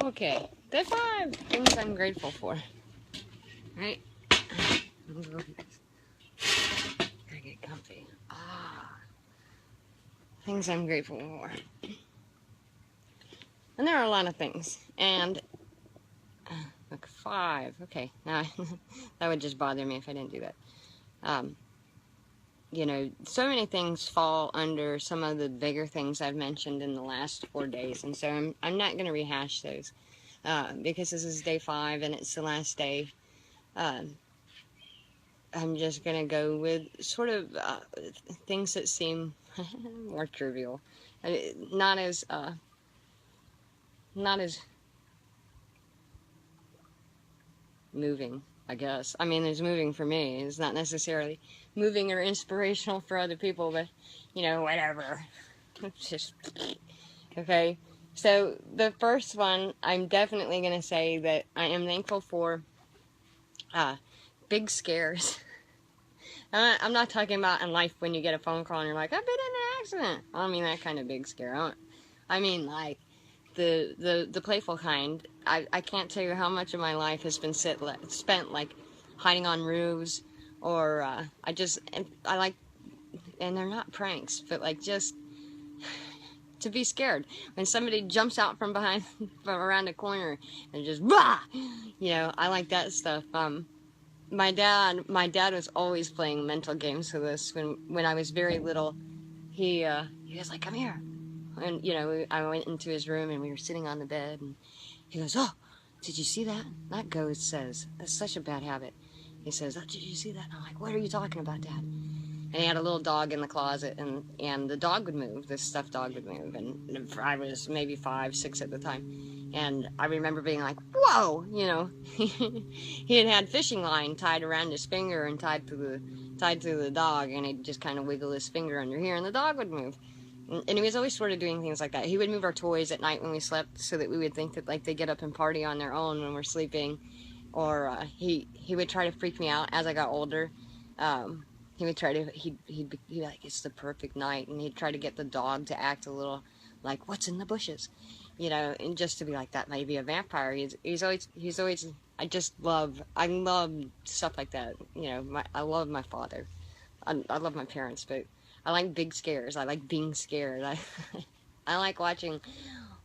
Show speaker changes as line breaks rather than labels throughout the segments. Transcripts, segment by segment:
Okay, day 5, things I'm grateful for. Right? Gotta get comfy. Things I'm grateful for. And there are a lot of things. And, look, 5. Okay, now that would just bother me if I didn't do that. You know, so many things fall under some of the bigger things I've mentioned in the last 4 days. And so I'm not going to rehash those. Because this is day 5 and it's the last day. I'm just going to go with sort of things that seem more trivial. Not as moving, I guess. I mean, it's moving for me. It's not necessarily moving or inspirational for other people, but, you know, whatever. Just, okay. So, the first one, I'm definitely going to say that I am thankful for big scares. I'm not talking about in life when you get a phone call and you're like, I've been in an accident. I don't mean that kind of big scare. I mean, like, the playful kind. I can't tell you how much of my life has been spent, like, hiding on roofs, or, I like, and they're not pranks, but, like, just to be scared. When somebody jumps out from behind, from around the corner, and just, bah! You know, I like that stuff. My dad was always playing mental games with us. When I was very little, he was like, come here. And, you know, I went into his room and we were sitting on the bed and he goes, oh, did you see that? That ghost says, that's such a bad habit. He says, oh, did you see that? And I'm like, what are you talking about, Dad? And he had a little dog in the closet, and the dog would move. This stuffed dog would move. And I was maybe 5, 6 at the time. And I remember being like, whoa, you know. He had fishing line tied around his finger and tied to the dog, and he'd just kind of wiggle his finger under here, and the dog would move. And he was always sort of doing things like that. He would move our toys at night when we slept so that we would think that, like, they get up and party on their own when we're sleeping. Or he would try to freak me out as I got older. He would try to, he'd be like, it's the perfect night, and he'd try to get the dog to act a little like, what's in the bushes? You know, and just to be like, that might be a vampire. He's always, I love stuff like that. You know, I love my father. I love my parents, but I like big scares. I like being scared. I like watching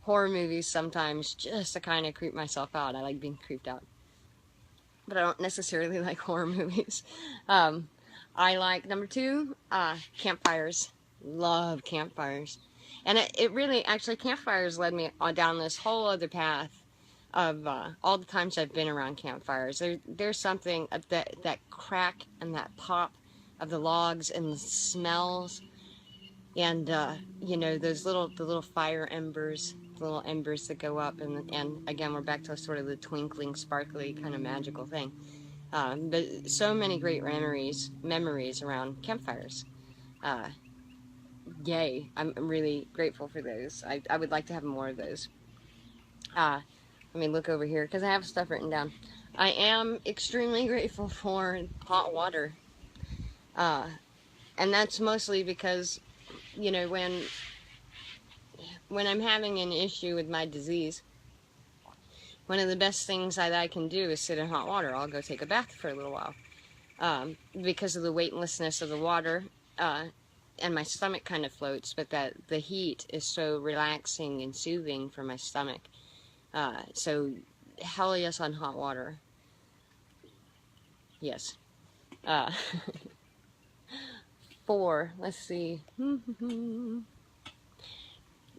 horror movies sometimes just to kind of creep myself out. I like being creeped out. But I don't necessarily like horror movies. I like, number 2, campfires. Love campfires. And it really, actually, campfires led me down this whole other path of all the times I've been around campfires. There's something, that crack and that pop of the logs and the smells. And, you know, the little fire embers, the little embers that go up. And again, we're back to sort of the twinkling, sparkly, kind of magical thing. But so many great memories around campfires. Yay. I'm really grateful for those. I would like to have more of those. Let me look over here because I have stuff written down. I am extremely grateful for hot water. And that's mostly because, you know, when I'm having an issue with my disease, one of the best things that I can do is sit in hot water. I'll go take a bath for a little while. Because of the weightlessness of the water, and my stomach kind of floats, but that the heat is so relaxing and soothing for my stomach. So, hell yes on hot water. Yes. 4, let's see. The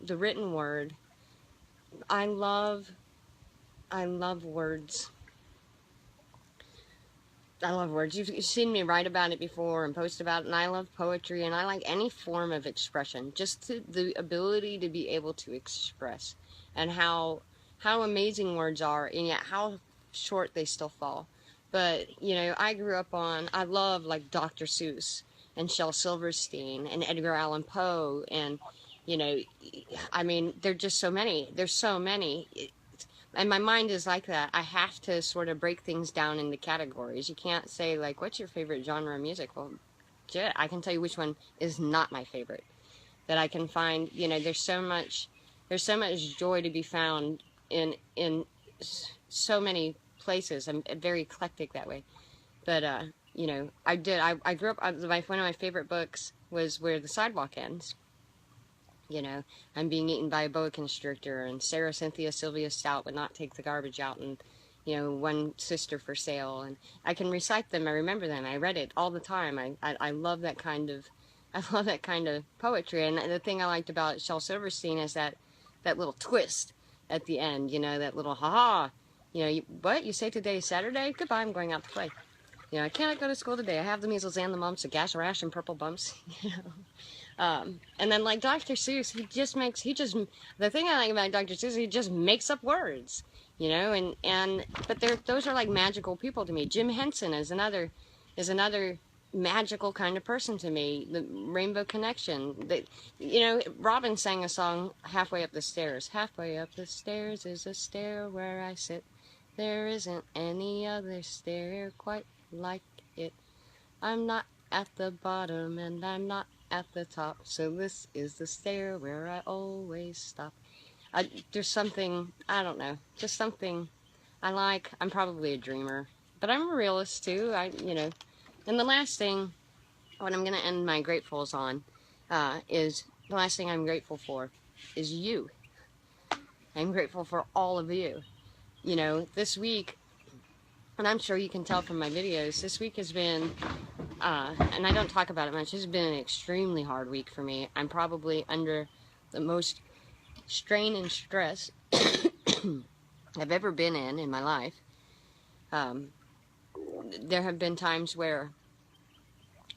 written word. I love words. I love words. You've seen me write about it before and post about it, and I love poetry, and I like any form of expression. Just the ability to be able to express, and how amazing words are, and yet how short they still fall. But, you know, I love, like, Dr. Seuss, and Shel Silverstein, and Edgar Allan Poe, and, you know, I mean, there's just so many. There's so many. And my mind is like that. I have to sort of break things down into categories. You can't say, like, what's your favorite genre of music? Well, shit, I can tell you which one is not my favorite. That I can find, you know, there's so much joy to be found in so many places. I'm very eclectic that way. But you know, I grew up. One of my favorite books was Where the Sidewalk Ends. You know, I'm being eaten by a boa constrictor, and Sarah Cynthia Sylvia Stout would not take the garbage out, and you know, One Sister for Sale, and I can recite them. I remember them. I read it all the time. I love that kind of I love that kind of poetry. And the thing I liked about Shel Silverstein is that little twist at the end. You know, that little ha-ha. You know, what you say today is Saturday? Goodbye. I'm going out to play. You know, I cannot go to school today. I have the measles and the mumps, a gas rash, and purple bumps. You know. And then like Dr. Seuss, the thing I like about Dr. Seuss, he just makes up words, you know, but those are like magical people to me. Jim Henson is another magical kind of person to me. The Rainbow Connection, you know, Robin sang a song, Halfway Up the Stairs. Halfway up the stairs is a stair where I sit. There isn't any other stair quite like it. I'm not at the bottom and I'm not at the top, so this is the stair where I always stop. There's something, I don't know, just something I like. I'm probably a dreamer, but I'm a realist too. You know, and the last thing, what I'm going to end my gratefuls on, is the last thing I'm grateful for is you. I'm grateful for all of you. You know, this week, and I'm sure you can tell from my videos, this week has been, and I don't talk about it much, this has been an extremely hard week for me. I'm probably under the most strain and stress I've ever been in my life. There have been times where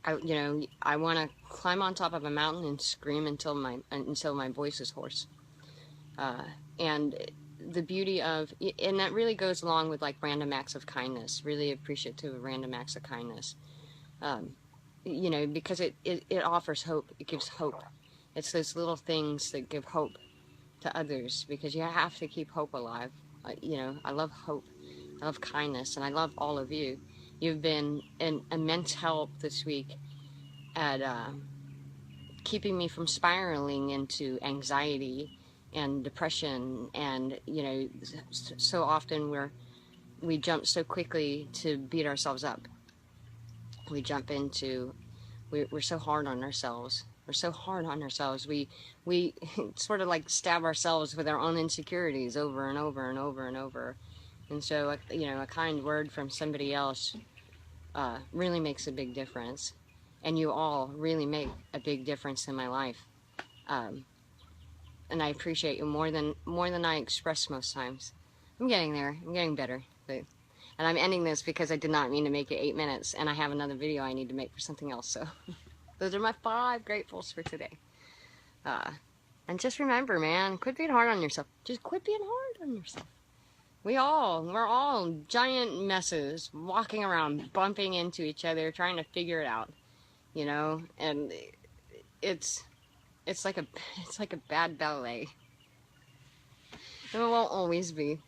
I want to climb on top of a mountain and scream until my voice is hoarse. And the beauty of, and that really goes along with like random acts of kindness, really appreciative of random acts of kindness. You know, because it offers hope. It gives hope. It's those little things that give hope to others, because you have to keep hope alive. You know, I love hope. I love kindness, and I love all of you. You've been an immense help this week at keeping me from spiraling into anxiety and depression. And, you know, so often we jump so quickly to beat ourselves up. We jump into, we're so hard on ourselves. We're so hard on ourselves. We sort of like stab ourselves with our own insecurities over and over and over and over. And so, you know, a kind word from somebody else really makes a big difference. And you all really make a big difference in my life. And I appreciate you more than I express most times. I'm getting there. I'm getting better. And I'm ending this because I did not mean to make it 8 minutes, and I have another video I need to make for something else. So those are my 5 gratefuls for today. And just remember, man, quit being hard on yourself. Just quit being hard on yourself. We're all giant messes, walking around, bumping into each other, trying to figure it out, you know. And it's like a bad ballet. And it won't always be.